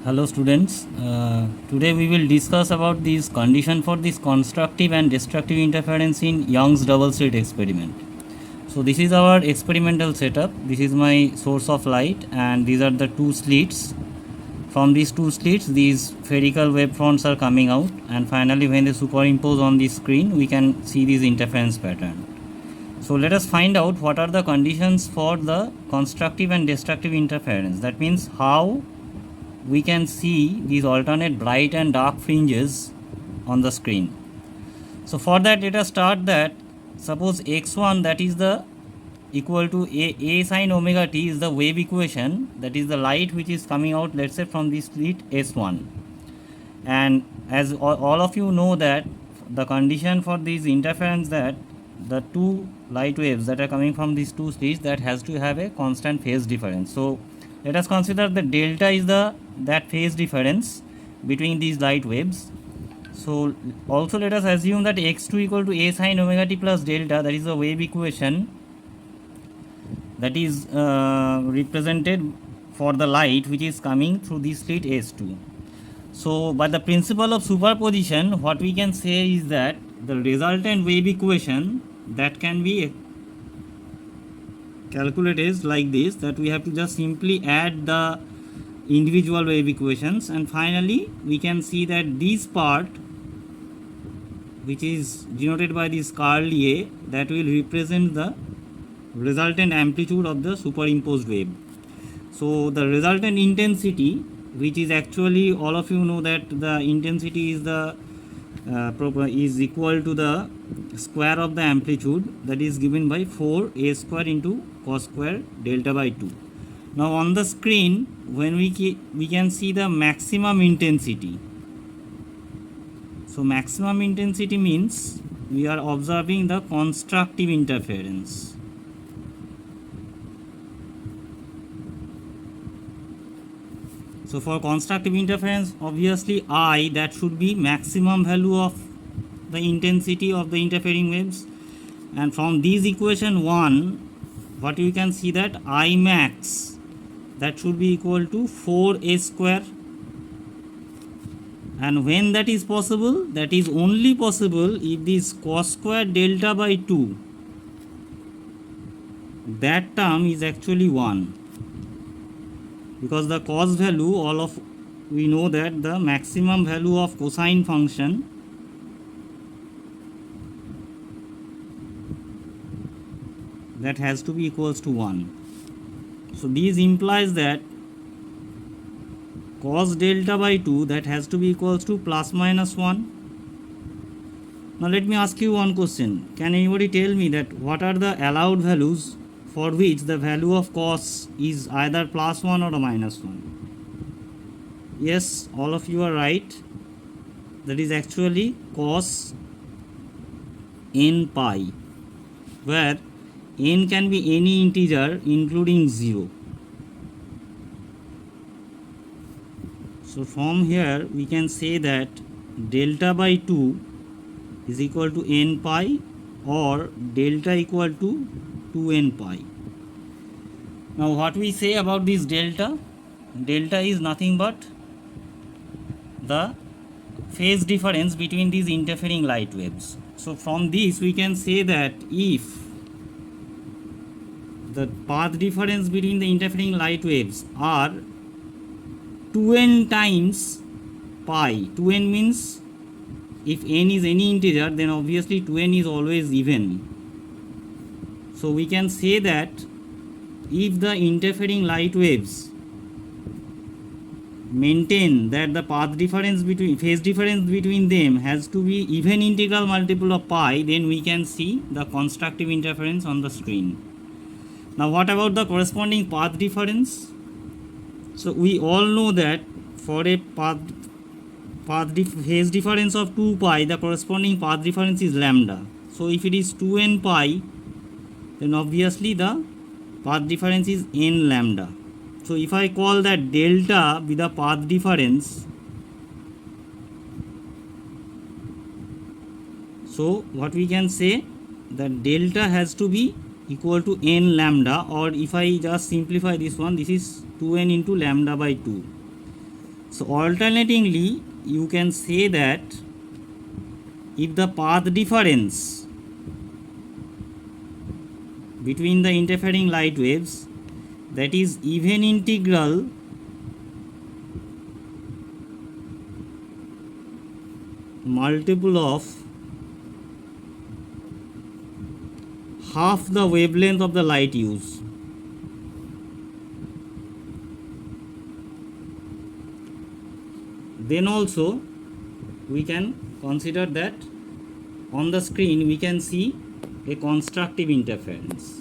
Hello students, today we will discuss about this condition for this constructive and destructive interference in Young's double slit experiment. So this is our experimental setup. This is my source of light and these are the two slits. From these two slits these spherical wavefronts are coming out, and finally when they superimpose on the screen we can see this interference pattern. So let us find out what are the conditions for the constructive and destructive interference. That means how we can see these alternate bright and dark fringes on the screen. So for that, let us start that suppose x1, that is the equal to a sin omega t, is the wave equation, that is the light which is coming out, let's say, from this slit S1. And as all of you know that the condition for this interference, that the two light waves that are coming from these two slits, that has to have a constant phase difference. So let us consider that delta is that phase difference between these light waves. So also let us assume that x2 equal to a sin omega t plus delta, that is the wave equation that is represented for the light which is coming through this slit S2. So by the principle of superposition, what we can say is that the resultant wave equation that can be calculated like this, that we have to just simply add the individual wave equations, and finally we can see that this part which is denoted by this curl A, that will represent the resultant amplitude of the superimposed wave. So the resultant intensity, which is actually, all of you know that the intensity is the is equal to the square of the amplitude, that is given by 4a square into cos square delta by 2. Now on the screen, when we can see the maximum intensity. So maximum intensity means we are observing the constructive interference. So for constructive interference, obviously I, that should be maximum value of the intensity of the interfering waves, and from this equation 1, what you can see that I max, that should be equal to 4a square. And when that is possible, that is only possible if this cos square delta by 2, that term is actually 1, because the cos value, we know that the maximum value of cosine function that has to be equals to 1. So this implies that cos delta by 2, that has to be equals to plus minus 1. Now let me ask you one question. Can anybody tell me that what are the allowed values for which the value of cos is either plus 1 or a minus 1? Yes, all of you are right. That is actually cos n pi, where n can be any integer including 0. So from here we can say that delta by 2 is equal to n pi, or delta equal to 2n pi. Now what we say about this delta? Delta is nothing but the phase difference between these interfering light waves. So from this we can say that if the path difference between the interfering light waves are 2n times pi, 2n means if n is any integer, then obviously 2n is always even. So we can say that if the interfering light waves maintain that the path difference between, phase difference between them has to be even integral multiple of pi, then we can see the constructive interference on the screen. Now what about the corresponding path difference? So we all know that for a phase difference of 2 pi, the corresponding path difference is lambda. So if it is 2n pi, then obviously the path difference is n lambda. So if I call that delta be the path difference, so what we can say, that delta has to be equal to n lambda, or if I just simplify this one, this is 2n into lambda by 2. So alternatingly, you can say that if the path difference between the interfering light waves, that is even integral multiple of half the wavelength of the light used, then also we can consider that on the screen we can see a constructive interference.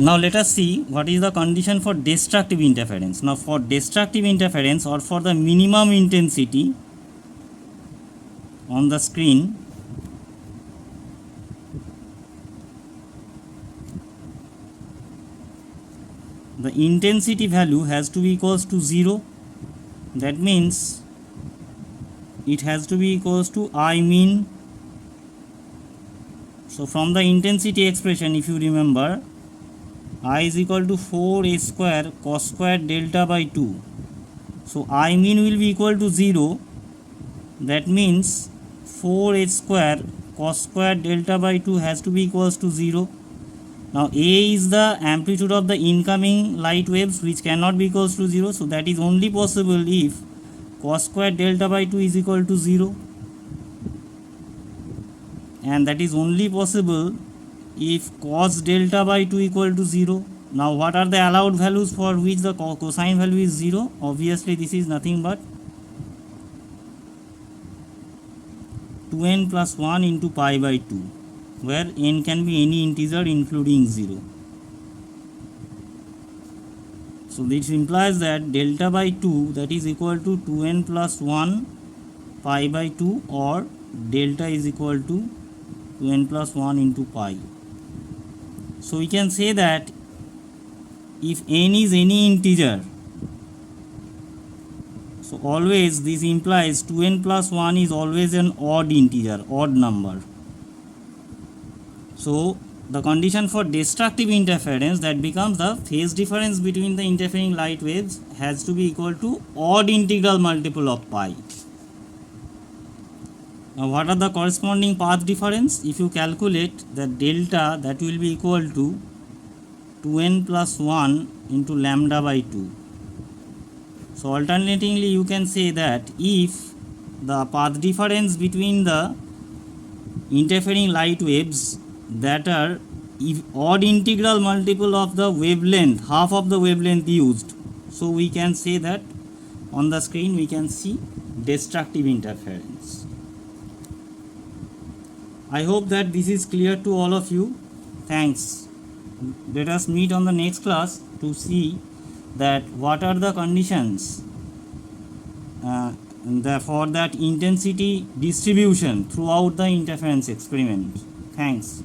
Now let us see what is the condition for destructive interference. Now for destructive interference, or for the minimum intensity on the screen, the intensity value has to be equals to 0. That means it has to be equals to I mean. So from the intensity expression, if you remember, I is equal to 4a square cos square delta by 2. So I mean will be equal to 0. That means 4a square cos square delta by 2 has to be equals to 0. Now A is the amplitude of the incoming light waves, which cannot be equals to 0. So that is only possible if cos square delta by 2 is equal to 0. And that is only possible if cos delta by 2 equal to 0. Now what are the allowed values for which the cosine value is 0? Obviously this is nothing but 2n plus 1 into pi by 2, where n can be any integer including 0. So this implies that delta by 2, that is equal to 2n plus 1 pi by 2, or delta is equal to 2n plus 1 into pi. So we can say that if n is any integer, so always this implies 2n plus 1 is always an odd integer, odd number. So the condition for destructive interference, that becomes the phase difference between the interfering light waves has to be equal to odd integral multiple of pi. Now what are the corresponding path difference? If you calculate the delta, that will be equal to 2n plus 1 into lambda by 2. So alternatingly you can say that if the path difference between the interfering light waves that are if odd integral multiple of the wavelength, half of the wavelength used, so we can say that on the screen we can see destructive interference. I hope that this is clear to all of you. Thanks. Let us meet on the next class to see that what are the conditions for that intensity distribution throughout the interference experiment. Thanks.